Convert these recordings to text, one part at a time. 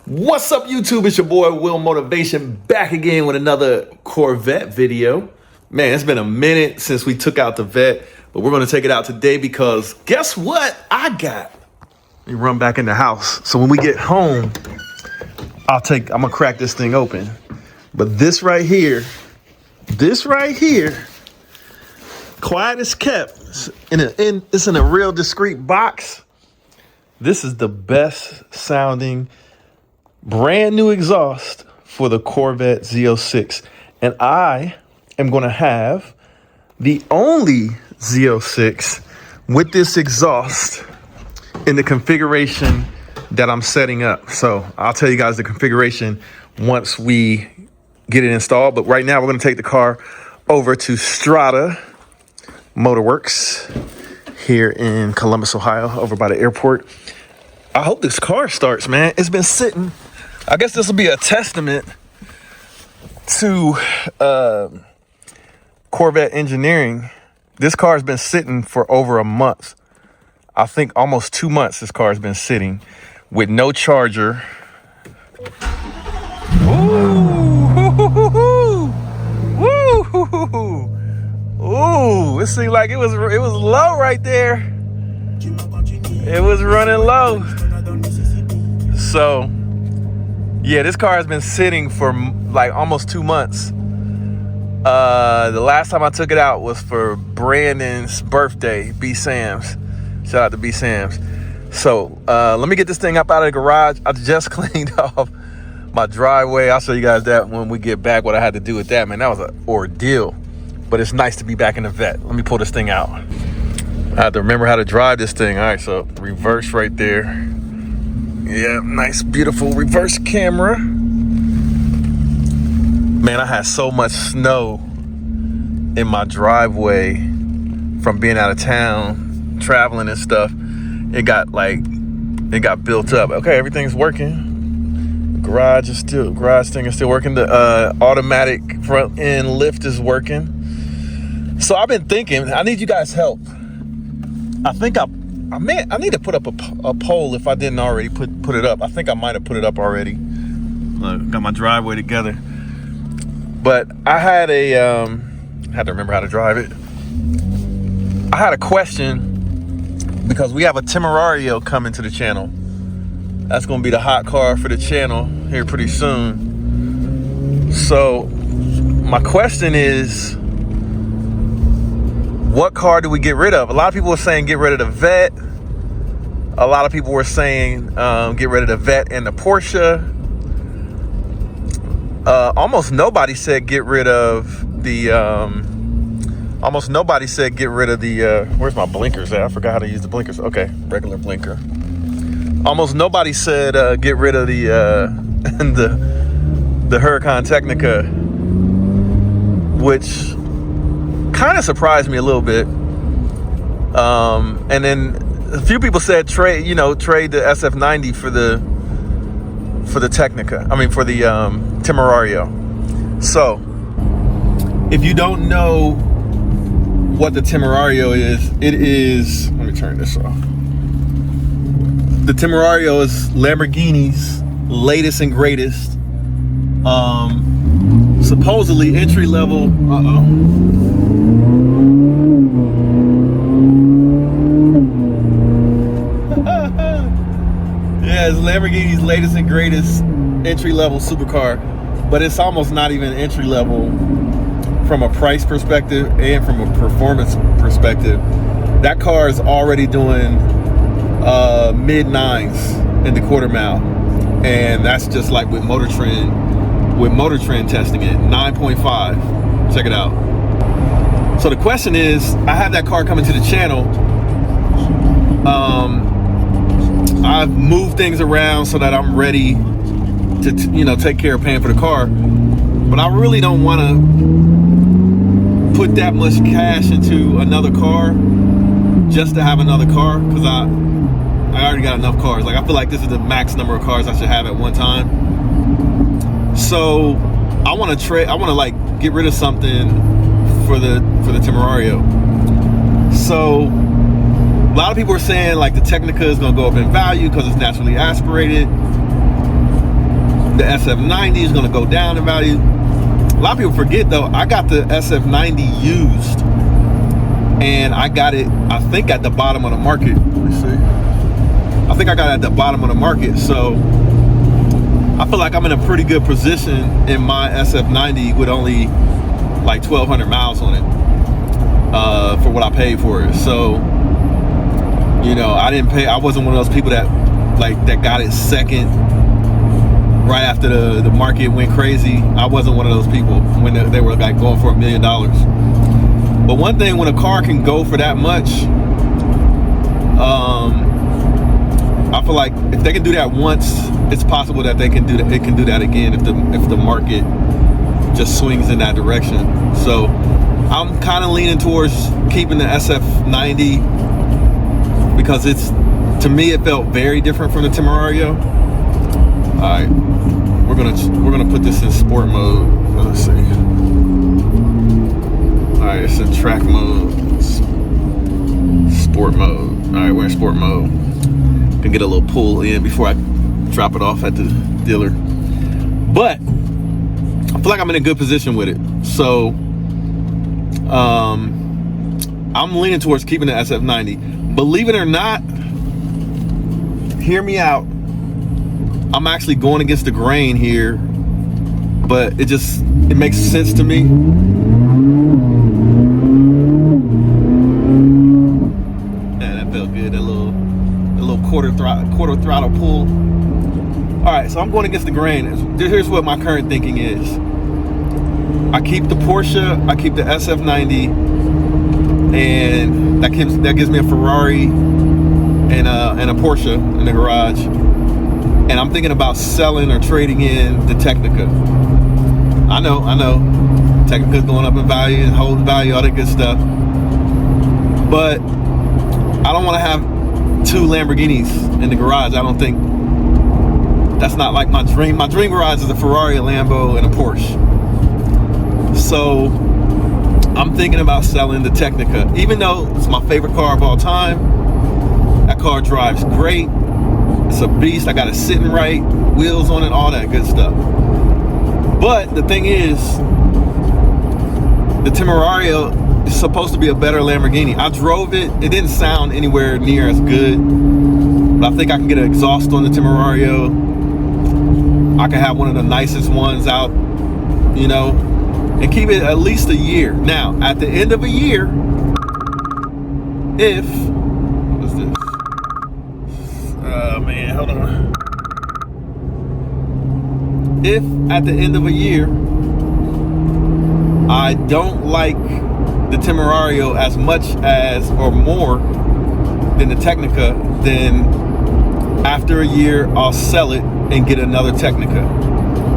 What's up, YouTube? It's your boy Will Motivation back again with another Corvette video. Man, it's been a minute since we took out the Vet, but we're going to take it out today because guess what I got? Let me run back in the house. So when we get home, I'm going to crack this thing open. But this right here, quiet as kept. It's in a real discreet box. This is the best sounding brand new exhaust for the Corvette Z06. And I am going to have the only Z06 with this exhaust in the configuration that I'm setting up. So I'll tell you guys the configuration once we get it installed. But right now we're going to take the car over to Strata Motorworks here in Columbus, Ohio, over by the airport. I hope this car starts, man. It's been sitting. I guess this will be a testament to Corvette engineering. This car has been sitting for over a month. I think almost 2 months this car has been sitting with no charger. Ooh, it seemed like it was low right there. It was running low. So yeah, this car has been sitting for like almost 2 months. The last time I took it out was for Brandon's birthday, B Sam's. Shout out to B Sam's. So let me get this thing up out of the garage. I just cleaned off my driveway. I'll show you guys that when we get back, what I had to do with that. Man, that was an ordeal. But it's nice to be back in the Vet. Let me pull this thing out. I have to remember how to drive this thing. All right, so reverse right there. Yeah, nice, beautiful reverse camera. Man, I had so much snow in my driveway from being out of town, traveling and stuff. It got built up. Okay, everything's working. Garage thing is still working. The automatic front end lift is working. So I've been thinking, I need you guys' help. I think I need to put up a poll if I didn't already put it up. I think I might have put it up already. Look, got my driveway together. But I had had to remember how to drive it. I had a question because we have a Temerario coming to the channel. That's going to be the hot car for the channel here pretty soon. So my question is, what car do we get rid of? A lot of people were saying get rid of the Vet. A lot of people were saying get rid of the Vet and the Porsche. Almost nobody said get rid of the. Where's my blinkers at? I forgot how to use the blinkers. Okay, regular blinker. Almost nobody said get rid of the the Huracan Technica, which kind of surprised me a little bit. And then a few people said trade the SF90 for the Technica. I mean, for the Temerario. So if you don't know what the Temerario is, it is, let me turn this off. The Temerario is Lamborghini's latest and greatest, supposedly entry level. Yeah, it's Lamborghini's latest and greatest entry-level supercar, but it's almost not even entry-level from a price perspective and from a performance perspective. That car is already doing mid-9s in the quarter mile, and that's just like with Motor Trend testing it, 9.5. Check it out. So the question is, I have that car coming to the channel. I've moved things around so that I'm ready to take care of paying for the car, but I really don't want to put that much cash into another car just to have another car, because I already got enough cars. Like, I feel like this is the max number of cars I should have at one time. So I want to like get rid of something for the Temerario. So a lot of people are saying like the Technica is going to go up in value because it's naturally aspirated. the SF90 is going to go down in value. A lot of people forget though, I got the SF90 used, and I got it, I think, at the bottom of the market. Let me see. I think I got it at the bottom of the market. So I feel like I'm in a pretty good position in my SF90 with only like 1,200 miles on it for what I paid for it. So, you know, I wasn't one of those people that got it second right after the market went crazy. I wasn't one of those people when they were like going for $1 million. But one thing, when a car can go for that much, I feel like if they can do that once, it's possible that they can do that. It can do that again if the market just swings in that direction. So I'm kind of leaning towards keeping the SF90 because to me it felt very different from the Temerario. All right, we're gonna put this in sport mode. Let's see. All right, it's in track mode, sport mode. All right, we're in sport mode. Can get a little pull in before I drop it off at the dealer. But I feel like I'm in a good position with it. So I'm leaning towards keeping the SF90. Believe it or not, hear me out, I'm actually going against the grain here, but it makes sense to me. Yeah, that felt good. That little quarter throttle pull. All right, so I'm going against the grain. Here's what my current thinking is. I keep the Porsche, I keep the SF90, and that gives me a Ferrari and a Porsche in the garage. And I'm thinking about selling or trading in the Technica. I know, Technica's going up in value and holding value, all that good stuff. But I don't want to have 2 Lamborghinis in the garage. I don't think, that's not like my dream. My dream garage is a Ferrari, a Lambo, and a Porsche. So I'm thinking about selling the Technica, even though it's my favorite car of all time. That car drives great. It's a beast. I got it sitting right, wheels on it, all that good stuff. But the thing is, the Temerario is supposed to be a better Lamborghini. I drove it. It didn't sound anywhere near as good. But I think I can get an exhaust on the Temerario. I can have one of the nicest ones out, you know, and keep it at least a year. Now, at the end of a year, if, what is this? Man, hold on. If at the end of a year, I don't like the Temerario as much as or more than the Technica, then after a year, I'll sell it and get another Technica.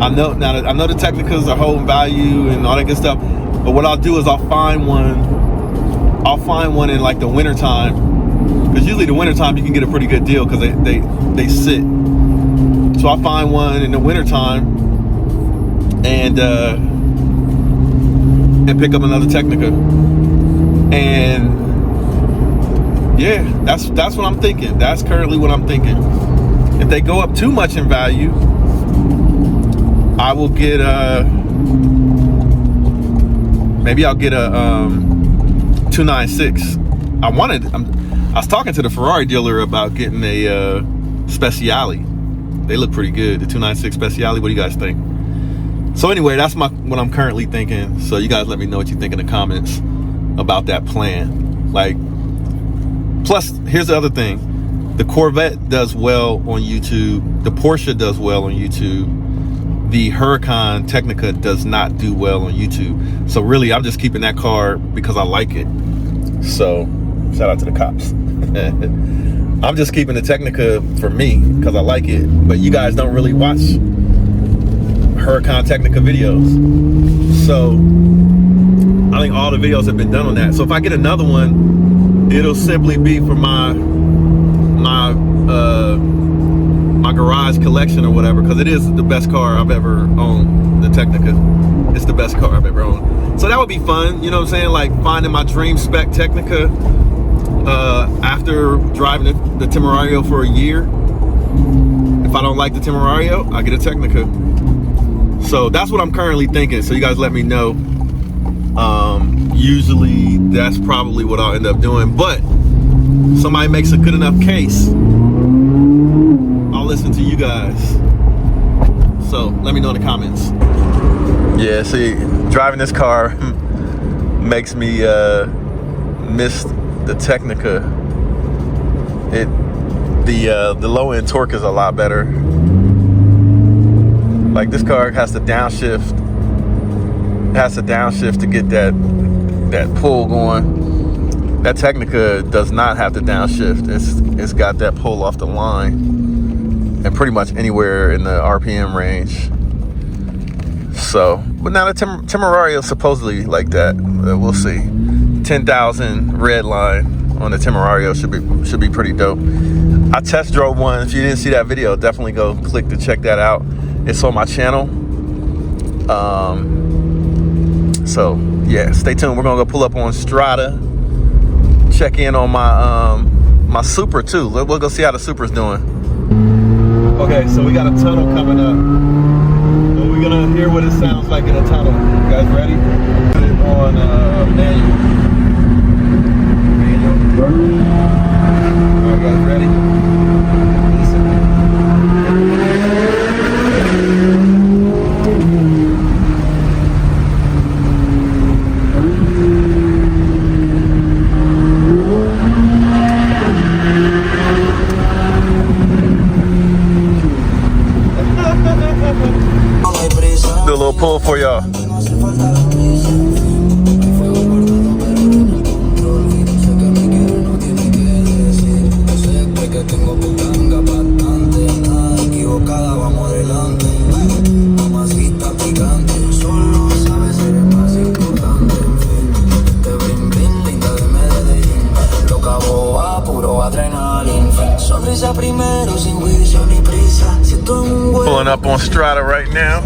I know the Technicas are holding value and all that good stuff, but what I'll do is I'll find one in like the winter time, because usually the winter time you can get a pretty good deal because they sit. So I'll find one in the winter time and pick up another Technica. And yeah, that's what I'm thinking. That's currently what I'm thinking. If they go up too much in value, I will get maybe I'll get a 296. I was talking to the Ferrari dealer about getting a Speciale. They look pretty good, the 296 Speciale. What do you guys think? So anyway, that's what I'm currently thinking. So you guys let me know what you think in the comments about that plan. Like, plus here's the other thing. The Corvette does well on YouTube. The Porsche does well on YouTube. The Huracan Technica does not do well on YouTube. So really, I'm just keeping that car because I like it. So shout out to the cops. I'm just keeping the Technica for me because I like it. But you guys don't really watch Huracan Technica videos. So I think all the videos have been done on that. So if I get another one, it'll simply be for my garage collection or whatever, because it is the best car I've ever owned. The Technica, it's the best car I've ever owned. So that would be fun, you know what I'm saying? Like finding my dream spec Technica after driving the Temerario for a year. If If I don't like the Temerario, I get a Technica. So that's what I'm currently thinking. So you guys let me know. Usually that's probably what I'll end up doing, but somebody makes a good enough case, I'll listen to you guys. So let me know in the comments. Yeah, see, driving this car makes me miss the Technica. The low end torque is a lot better. Like this car has to downshift. It has to downshift to get that pull going. That Technica does not have to downshift. It's got that pull off the line, and pretty much anywhere in the RPM range. So, but now the Temerario is supposedly like that. We'll see. 10,000 red line on the Temerario should be pretty dope. I test drove one. If you didn't see that video, definitely go click to check that out. It's on my channel. So yeah, stay tuned. We're gonna go pull up on Strada, check in on my Supra too. We'll go see how the Supra's doing. Okay, so we got a tunnel coming up. Well, we're gonna hear what it sounds like in a tunnel. You guys ready? Put it on manual. All right, guys, ready? Listen. Do a little pull for y'all. Pulling up on Strada right now.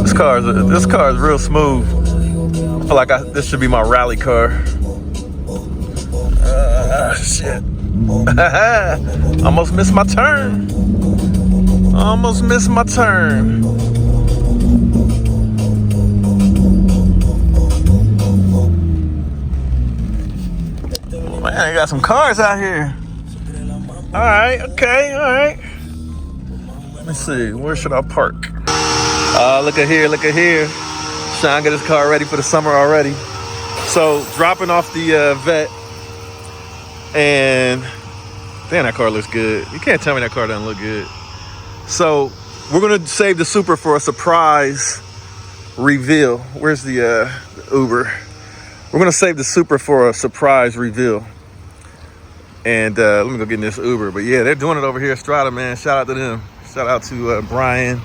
This car is real smooth. I feel like this should be my rally car. Shit. Almost missed my turn. Almost missed my turn. Man, I got some cars out here. All right, okay, all right. Let me see, where should I park? Look at here, look at here. Sean got his car ready for the summer already. So dropping off the Vet, and damn, that car looks good. You can't tell me that car doesn't look good. So we're gonna save the Supra for a surprise reveal. Where's the Uber? We're gonna save the Supra for a surprise reveal. And let me go get in this Uber. But yeah, they're doing it over here at Strada, man. Shout out to them. Shout out to Brian.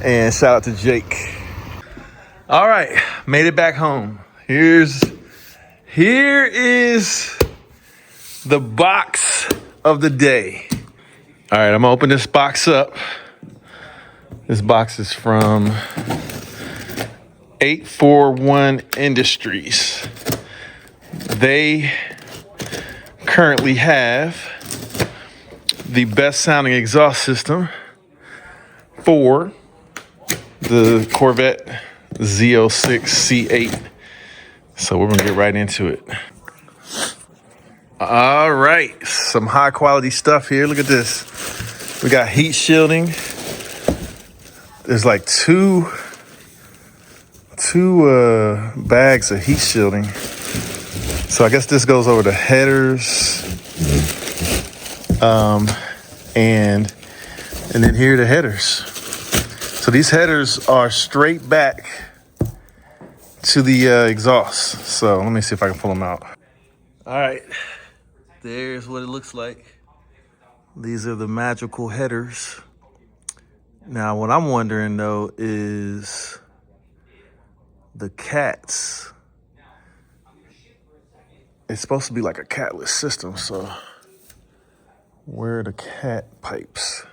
And shout out to Jake. All right, made it back home. Here is the box of the day. All right, I'm gonna open this box up. This box is from 841 Industries. They currently have the best sounding exhaust system for the Corvette Z06 C8. So we're gonna get right into it. All right, some high quality stuff here. Look at this. We got heat shielding. There's like two bags of heat shielding. So I guess this goes over the headers. And then here are the headers. So these headers are straight back to the exhaust. So let me see if I can pull them out. All right, there's what it looks like. These are the magical headers. Now, what I'm wondering though is the cats. It's supposed to be like a catless system, so where are the cat pipes?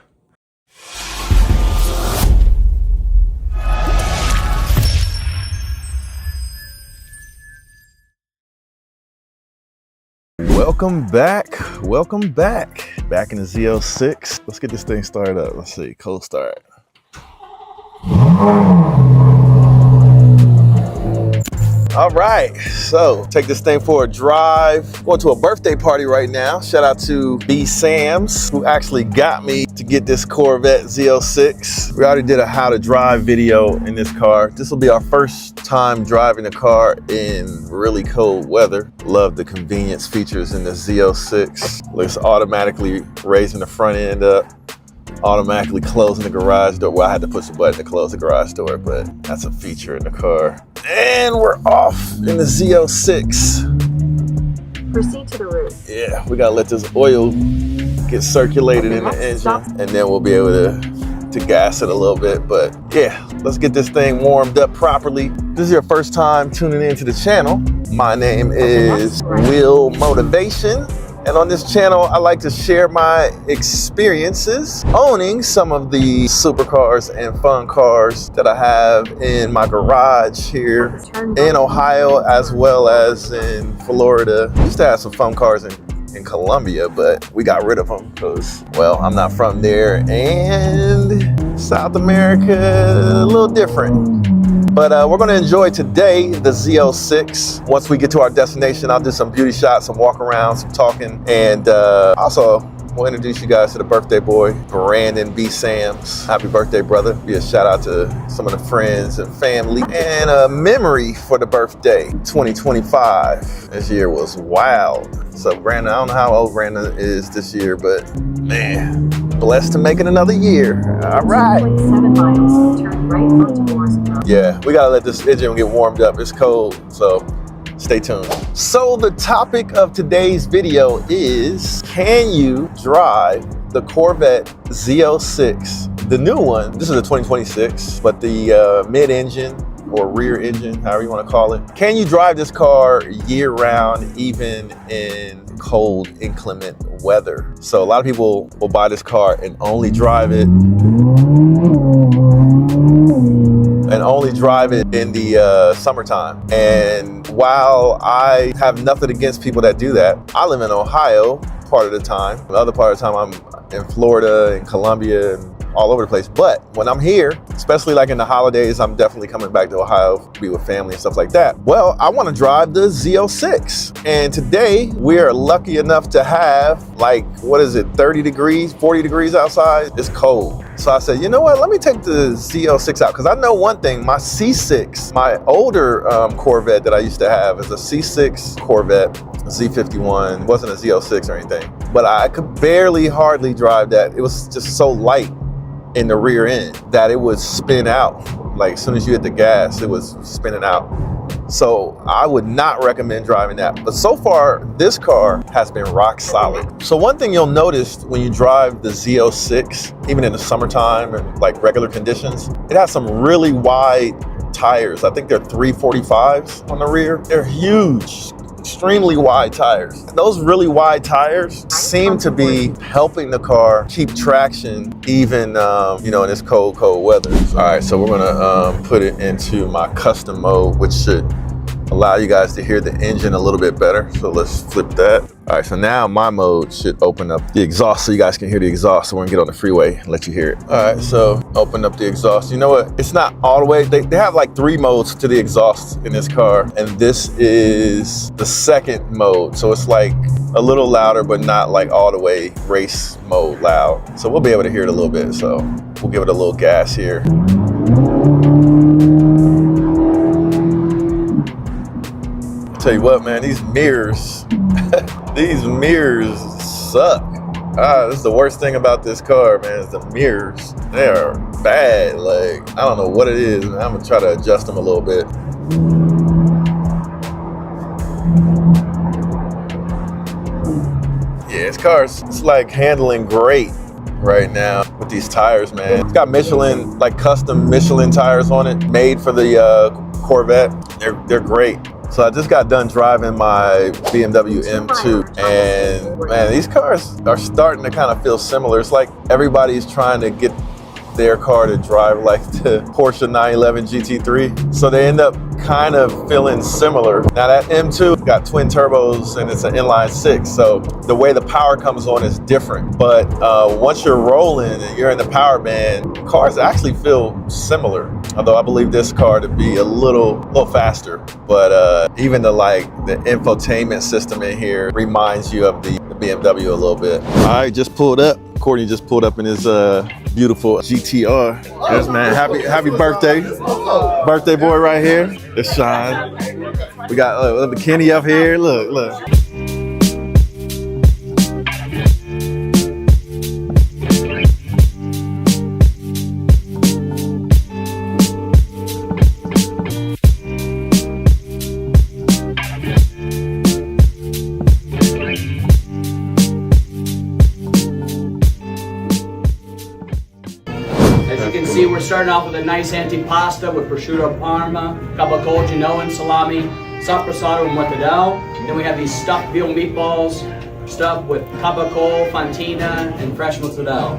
Welcome back. Back in the Z06. Let's get this thing started up. Let's see, cold start. All right, so take this thing for a drive. Going to a birthday party right now. Shout out to B. Sams, who actually got me to get this Corvette Z06. We already did a how to drive video in this car. This will be our first time driving the car in really cold weather. Love the convenience features in the Z06. Looks automatically raising the front end up, automatically closing the garage door. Well, I had to push the button to close the garage door, but that's a feature in the car. And we're off in the Z06. Proceed to the roof. Yeah, we gotta let this oil get circulated in the engine, and then we'll be able to gas it a little bit. But yeah, let's get this thing warmed up properly. This is your first time tuning into the channel. My name is Will Motivation. And on this channel, I like to share my experiences owning some of the supercars and fun cars that I have in my garage here in Ohio, as well as in Florida. I used to have some fun cars in Colombia, but we got rid of them because, well, I'm not from there. And South America, a little different. But we're gonna enjoy today the Z06. Once we get to our destination, I'll do some beauty shots, some walk around, some talking, and also we'll introduce you guys to the birthday boy, Brandon B. Sams. Happy birthday, brother. Be a shout out to some of the friends and family, and a memory for the birthday, 2025. This year was wild. So Brandon, I don't know how old Brandon is this year, but man, blessed to make it another year. All right. 7 miles, turn right onto Morrison Road. Yeah, we gotta let this engine get warmed up. It's cold, so stay tuned. So the topic of today's video is, can you drive the Corvette Z06, the new one? This is a 2026, but the mid-engine or rear engine, however you want to call it. Can you drive this car year round, even in cold, inclement weather? So a lot of people will buy this car and only drive it in the summertime. And while I have nothing against people that do that, I live in Ohio part of the time. The other part of the time I'm in Florida and Colombia and all over the place. But when I'm here, especially like in the holidays, I'm definitely coming back to Ohio to be with family and stuff like that. Well, I want to drive the Z06. And today we are lucky enough to have, like, what is it, 30 degrees, 40 degrees outside? It's cold. So I said, you know what, let me take the Z06 out. Because I know one thing, my C6, my older Corvette that I used to have is a C6 Corvette, Z51, it wasn't a Z06 or anything. But I could hardly drive that. It was just so light in the rear end that it would spin out. Like as soon as you hit the gas, it was spinning out. So I would not recommend driving that. But so far, this car has been rock solid. So one thing you'll notice when you drive the Z06, even in the summertime and like regular conditions, it has some really wide tires. I think they're 345s on the rear. They're huge, extremely wide tires. Those really wide tires seem to be helping the car keep traction even, in this cold weather. All right, so we're gonna put it into my custom mode, which should allow you guys to hear the engine a little bit better. So let's flip that. All right, so now my mode should open up the exhaust so you guys can hear the exhaust. So we're gonna get on the freeway and let you hear it. All right, so open up the exhaust. You know what? It's not all the way. They have like 3 modes to the exhaust in this car. And this is the second mode. So it's like a little louder, but not like all the way race mode loud. So we'll be able to hear it a little bit. So we'll give it a little gas here. Tell you what, man, these mirrors, these mirrors suck. This is the worst thing about this car, man, is the mirrors. They are bad. Like, I don't know what it is, and I'm gonna try to adjust them a little bit. Yeah, this car's, it's like handling great right now with these tires, man. It's got Michelin, like custom Michelin tires on it, made for the Corvette. They're great. So I just got done driving my BMW M2, and man, these cars are starting to kind of feel similar. It's like everybody's trying to get their car to drive like the Porsche 911 GT3. So they end up kind of feeling similar. Now that M2 got twin turbos and it's an inline six, so the way the power comes on is different. But once you're rolling and you're in the power band, cars actually feel similar. Although I believe this car to be a little faster. But even the infotainment system in here reminds you of the BMW a little bit. All right, just pulled up. Courtney just pulled up in his beautiful GTR. Yes, man. Happy birthday. Birthday boy right here. It's Sean. We got Kenny up here. Look. We're starting off with a nice antipasta with prosciutto parma, capocollo, genoa, salami, soprasado, and mortadella. Then we have these stuffed veal meatballs stuffed with capocollo, fontina, and fresh mozzarella.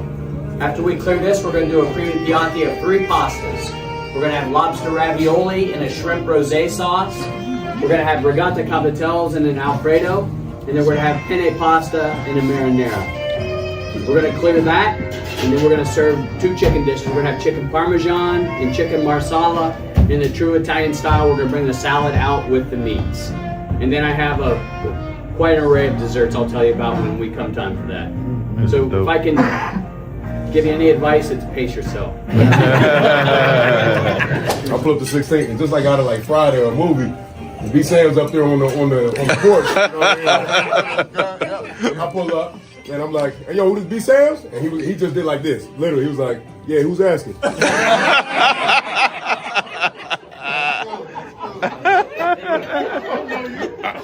After we clear this, we're going to do a creamy piatti of 3 pastas. We're going to have lobster ravioli in a shrimp rosé sauce. We're going to have regatta cavatellas in an alfredo. And then we're going to have penne pasta in a marinara. We're going to clear that, and then we're going to serve 2 chicken dishes. We're going to have chicken parmesan and chicken marsala. In the true Italian style, we're going to bring the salad out with the meats. And then I have quite an array of desserts I'll tell you about when we come time for that. So if I can give you any advice, it's pace yourself. I pull up the 16th, and just like out of like Friday or a movie, B. Sam's up there on the porch. You know what I mean? I pull up. And I'm like, hey, yo, who this B. Sam's? And he just did like this. Literally, he was like, yeah, who's asking?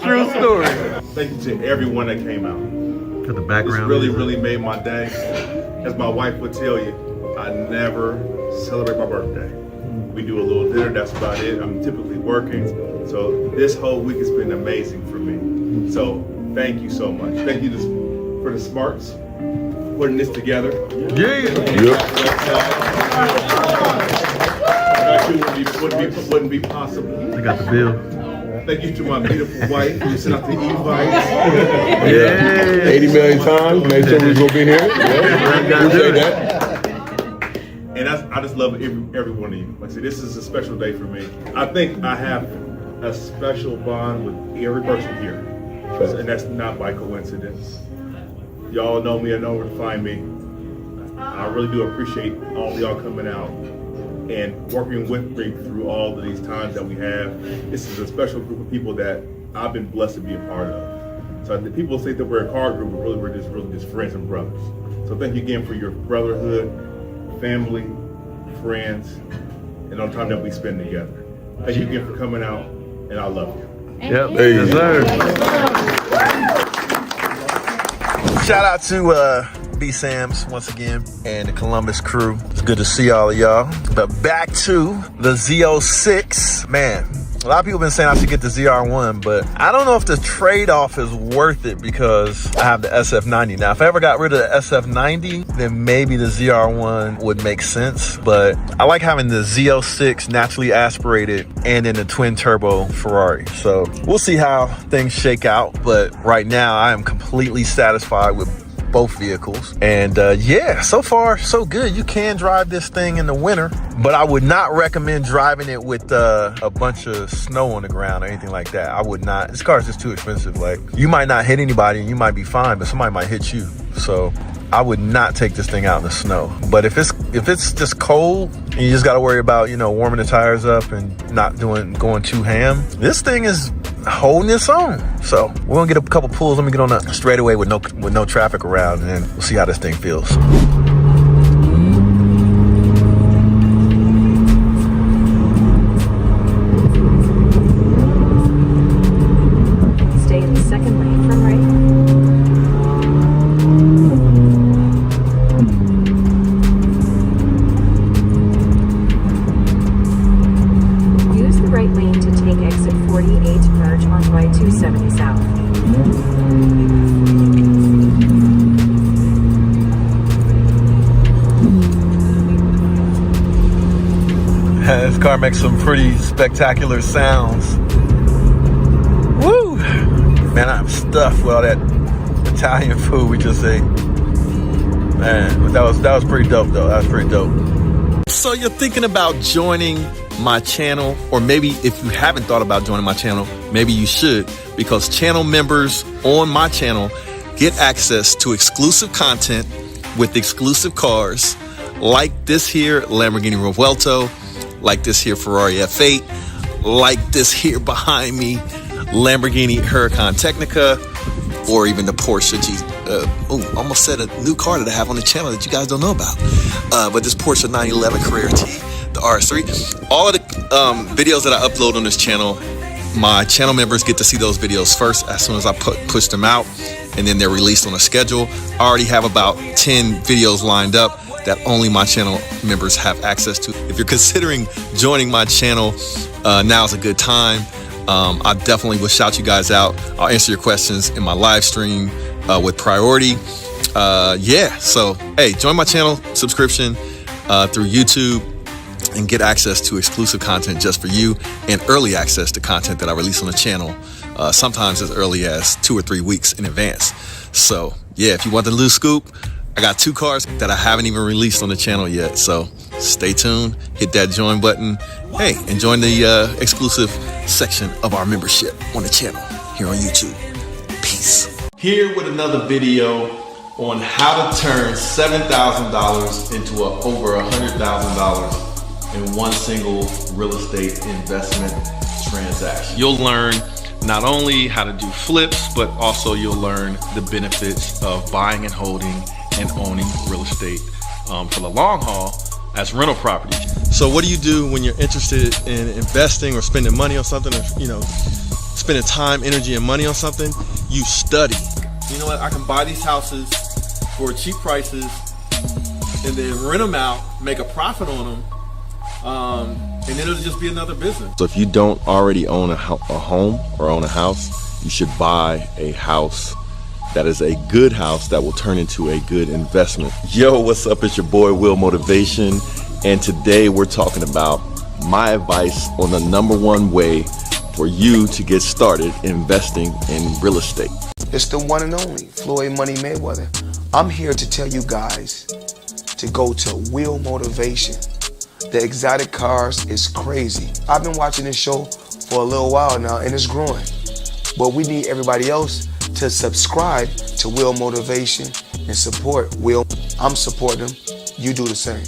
True story. Thank you to everyone that came out. For the background. This really made my day. As my wife would tell you, I never celebrate my birthday. We do a little dinner, that's about it. I'm typically working. So this whole week has been amazing for me. So thank you so much. Thank you for the Smarts putting this together. Yeah. Wouldn't be possible. I got the bill. Thank you to my beautiful wife who sent out the invites. Yeah. 80 million times. Made sure we was gonna be here. Appreciate that. And I just love every one of you. Like I said, this is a special day for me. I think I have a special bond with every person here, and that's not by coincidence. Y'all know me and know where to find me. I really do appreciate all of y'all coming out and working with me through all of these times that we have. This is a special group of people that I've been blessed to be a part of. So the people say that we're a car group, but really we're just friends and brothers. So thank you again for your brotherhood, family, friends, and all the time that we spend together. Thank you again for coming out, and I love you. Yep. Hey. Yes, sir. Shout out to B. Sam's once again and the Columbus crew. It's good to see all of y'all. But back to the Z06. Man, a lot of people have been saying I should get the ZR1, but I don't know if the trade-off is worth it because I have the SF90. Now, if I ever got rid of the SF90, then maybe the ZR1 would make sense. But I like having the Z06 naturally aspirated and then the twin-turbo Ferrari. So we'll see how things shake out. But right now, I am completely satisfied with both vehicles, and yeah, so far so good. You can drive this thing in the winter, but I would not recommend driving it with a bunch of snow on the ground or anything like that. I would not. This car is just too expensive. Like, you might not hit anybody and you might be fine, but somebody might hit you. So I would not take this thing out in the snow. But if it's just cold and you just got to worry about, you know, warming the tires up and not going too ham, this thing is holding its own. So we're gonna get a couple pulls. Let me get on a straightaway with no traffic around, and then we'll see how this thing feels. Stay in the second lane from right. Use the right lane to take exit 48, merge on Y270 South. This car makes some pretty spectacular sounds. Woo! Man, I'm stuffed with all that Italian food we just ate. Man, but that was pretty dope though. That was pretty dope. So you're thinking about joining my channel, or maybe if you haven't thought about joining my channel, maybe you should, because channel members on my channel get access to exclusive content with exclusive cars like this here Lamborghini Revuelto, like this here Ferrari F8, like this here behind me Lamborghini Huracan Technica, or even the Porsche almost said a new car that I have on the channel that you guys don't know about. But this Porsche 911 Carrera T, the RS3. All of the videos that I upload on this channel, my channel members get to see those videos first as soon as I push them out, and then they're released on a schedule. I already have about 10 videos lined up that only my channel members have access to. If you're considering joining my channel, now's a good time. I definitely will shout you guys out. I'll answer your questions in my live stream with priority. Yeah, so hey, join my channel subscription through YouTube and get access to exclusive content just for you, and early access to content that I release on the channel, sometimes as early as 2 or 3 weeks in advance. So yeah, if you want the loose scoop, I got 2 cars that I haven't even released on the channel yet. So stay tuned, hit that join button. Hey, and join the exclusive section of our membership on the channel here on YouTube. Peace. Here with another video on how to turn $7,000 into over $100,000 in one single real estate investment transaction. You'll learn not only how to do flips, but also you'll learn the benefits of buying and holding and owning real estate for the long haul as rental property. So what do you do when you're interested in investing or spending money on something, or spending time, energy, and money on something? You study. You know what? I can buy these houses for cheap prices and then rent them out, make a profit on them, and then it'll just be another business. So if you don't already own a home or own a house, you should buy a house that is a good house that will turn into a good investment. Yo, what's up? It's your boy Will Motivation, and today we're talking about my advice on the #1 way for you to get started investing in real estate. It's the one and only Floyd Money Mayweather. I'm here to tell you guys to go to Will Motivation. The exotic cars is crazy. I've been watching this show for a little while now, and it's growing. But we need everybody else to subscribe to Will Motivation and support Will. I'm supporting him. You do the same.